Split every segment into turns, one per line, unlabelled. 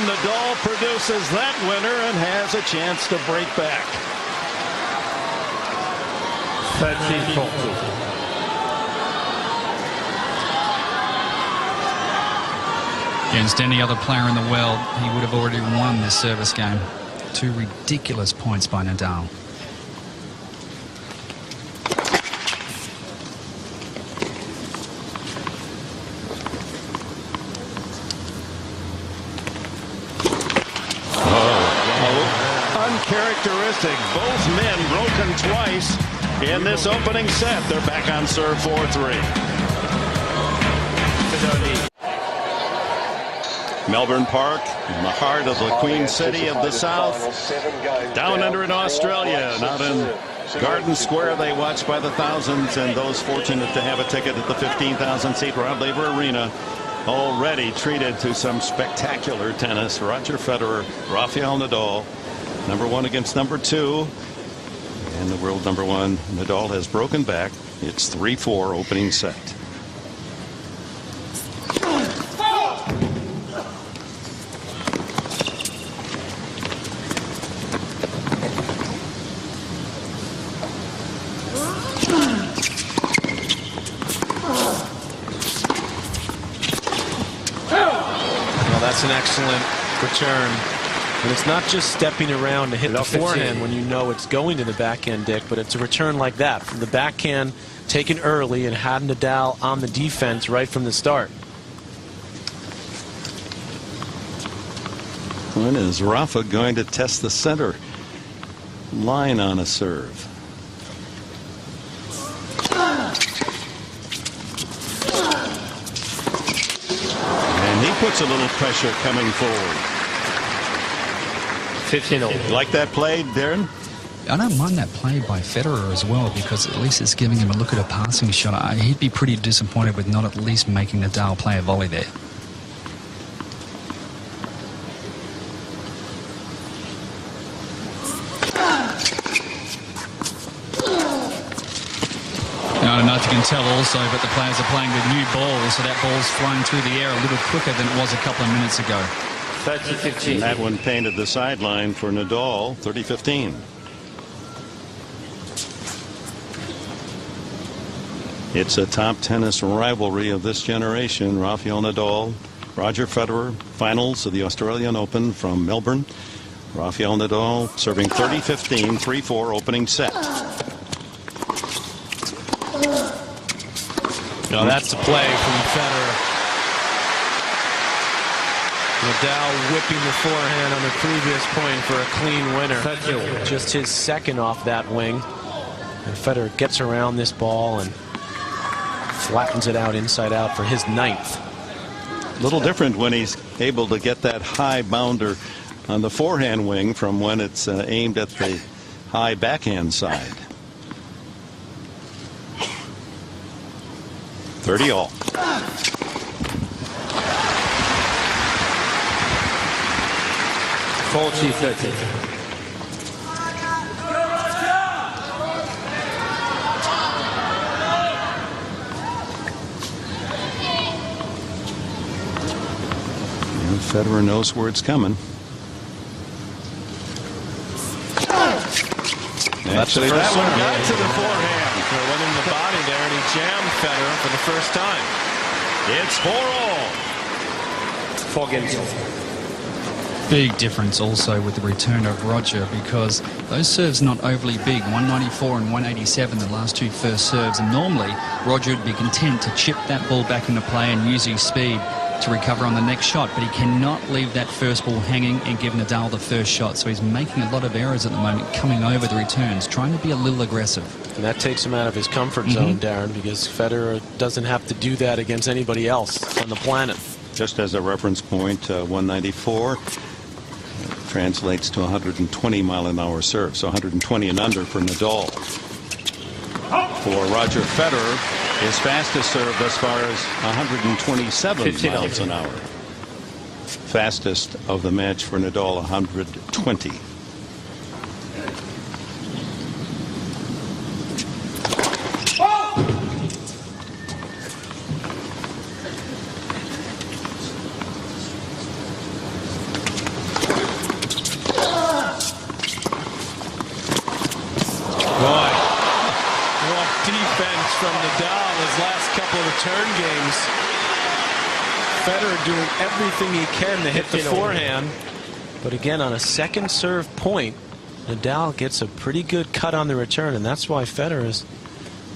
Nadal produces that winner and has a chance to break back.
30-40.
Against any other player in the world, he would have already won this service game. 2 ridiculous points by Nadal.
Uncharacteristic. Both men broken twice in this opening set. They're back on serve 4-3. Melbourne Park, in the heart of the Queen City of the South. Down under in Australia, not in Garden Square. They watch by the thousands, and those fortunate to have a ticket at the 15,000-seat Rod Laver Arena already treated to some spectacular tennis. Roger Federer, Rafael Nadal, #1 against #2, and the world #1 Nadal has broken back. It's 3-4 opening set.
That's an excellent return. And it's not just stepping around to hit the forehand when you know it's going to the backhand, Dick, but it's a return like that from the backhand taken early and had Nadal on the defense right from the start.
When is Rafa going to test the center line on a serve? And he puts a little pressure coming forward.
15-all.
Like that play, Darren?
I don't mind that play by Federer as well, because at least it's giving him a look at a passing shot. He'd be pretty disappointed with not at least making Nadal play a volley there. I don't know if you can tell also, but the players are playing with new balls, so that ball's flying through the air a little quicker than it was a couple of minutes ago.
30-15.
That one painted the sideline for Nadal. 30-15. It's a top tennis rivalry of this generation. Rafael Nadal, Roger Federer, finals of the Australian Open from Melbourne. Rafael Nadal serving 30-15, 3-4 opening set.
No, that's a play from Federer. Nadal whipping the forehand on the previous point for a clean winner. Just his second off that wing. And Federer gets around this ball and flattens it out inside out for his 9th.
A little different when he's able to get that high bounder on the forehand wing from when it's aimed at the high backhand side. 30-all. Federer knows where it's coming.
Actually, that one got to the forehand. It went in the body there, and he jammed Federer for the first time.
It's 4-all.
4 games.
Big difference also with the return of Roger, because those serves not overly big, 194 and 187, the last 2 first serves, and normally Roger would be content to chip that ball back into play and use his speed to recover on the next shot, but he cannot leave that first ball hanging and give Nadal the first shot. So he's making a lot of errors at the moment coming over the returns, trying to be a little aggressive.
And that takes him out of his comfort zone, Darren, because Federer doesn't have to do that against anybody else on the planet.
Just as a reference point, 194 translates to 120-mile-an-hour serve, so 120 and under for Nadal. For Roger Federer, his fastest serve thus far is 127 miles an hour. Fastest of the match for Nadal, 120.
return games, Federer doing everything he can to hit the forehand. But again, on a second serve point, Nadal gets a pretty good cut on the return, and that's why Federer is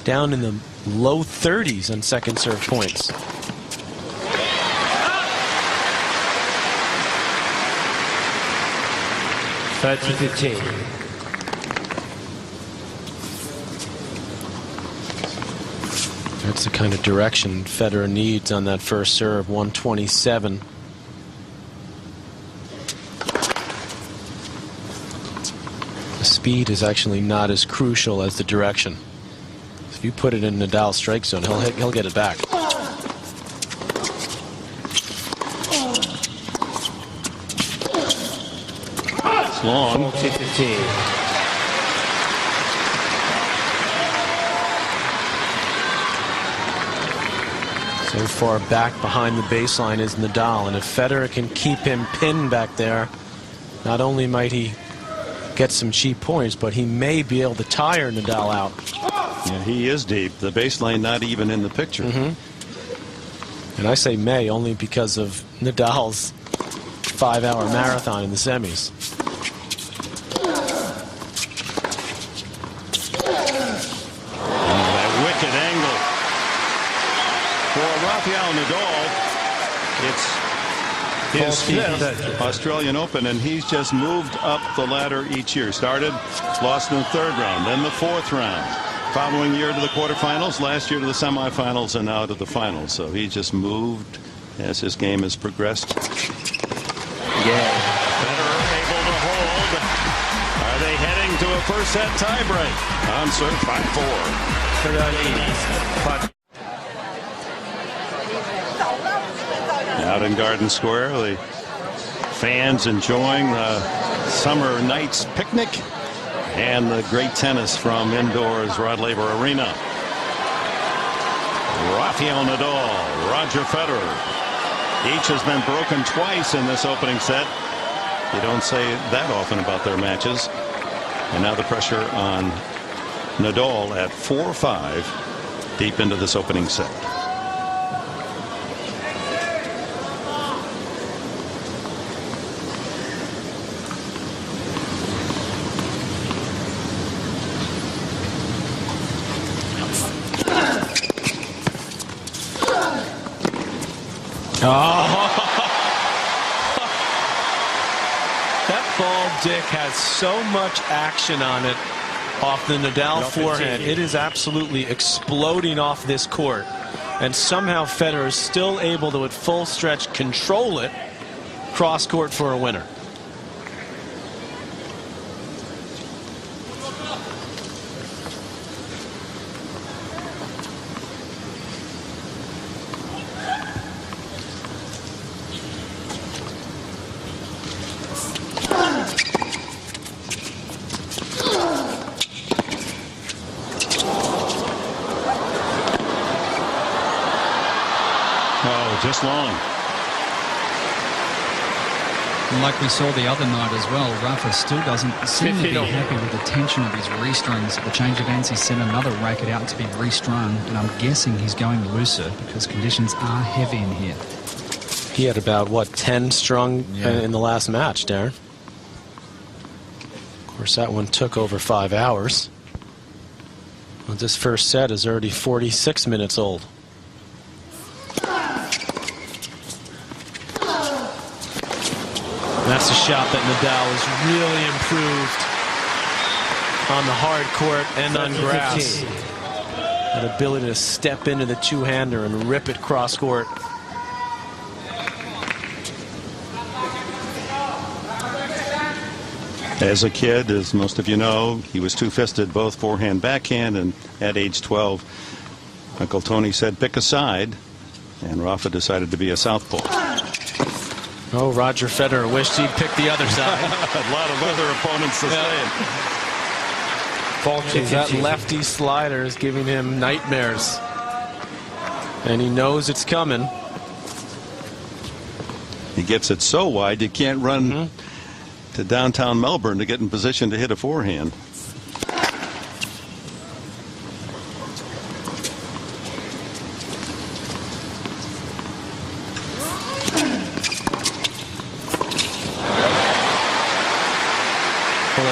down in the low 30s on second serve points. That's the kind of direction Federer needs on that first serve. 127. The speed is actually not as crucial as the direction. If you put it in Nadal's strike zone, he'll get it back.
It's long.
So far back behind the baseline is Nadal, and if Federer can keep him pinned back there, not only might he get some cheap points, but he may be able to tire Nadal out.
Yeah, he is deep. The baseline not even in the picture.
And I say may only because of Nadal's 5-hour marathon in the semis.
That wicked angle for Rafael Nadal. It's his 5th Australian Open, and he's just moved up the ladder each year. Started, lost in the 3rd round, then the 4th round. Following year to the quarterfinals, last year to the semifinals, and now to the finals. So he just moved as his game has progressed.
Yeah.
Federer able to hold. Are they heading to a first set tiebreak? On serve 5-4. Out in Garden Square, the fans enjoying the summer night's picnic and the great tennis from indoors Rod Laver Arena. Rafael Nadal, Roger Federer. Each has been broken twice in this opening set. You don't say that often about their matches. And now the pressure on Nadal at 4-5 deep into this opening set.
That ball, Dick, has so much action on it off the Nadal forehand. It is absolutely exploding off this court. And somehow Federer is still able to, at full stretch, control it cross court for a winner.
Just long.
And like we saw the other night as well, Rafa still doesn't seem to be happy with the tension of his restrings. At the change of hands, he sent another racket out to be restrung, and I'm guessing he's going looser because conditions are heavy in here.
He had about, what, 10 strung in the last match, Darren. Of course, that one took over 5 hours. Well, this first set is already 46 minutes old. That's a shot that Nadal has really improved on the hard court and on grass. That ability to step into the two-hander and rip it cross court.
As a kid, as most of you know, he was two-fisted both forehand, backhand, and at age 12, Uncle Tony said, pick a side, and Rafa decided to be a southpaw.
Oh, Roger Federer wished he'd pick the other side.
A lot of other opponents to say it.
That lefty slider is giving him nightmares. And he knows it's coming.
He gets it so wide you can't run to downtown Melbourne to get in position to hit a forehand.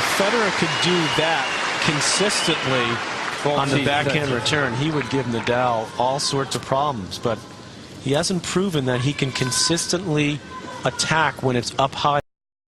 if Federer could do that consistently on the backhand return, he would give Nadal all sorts of problems. But he hasn't proven that he can consistently attack when it's up high.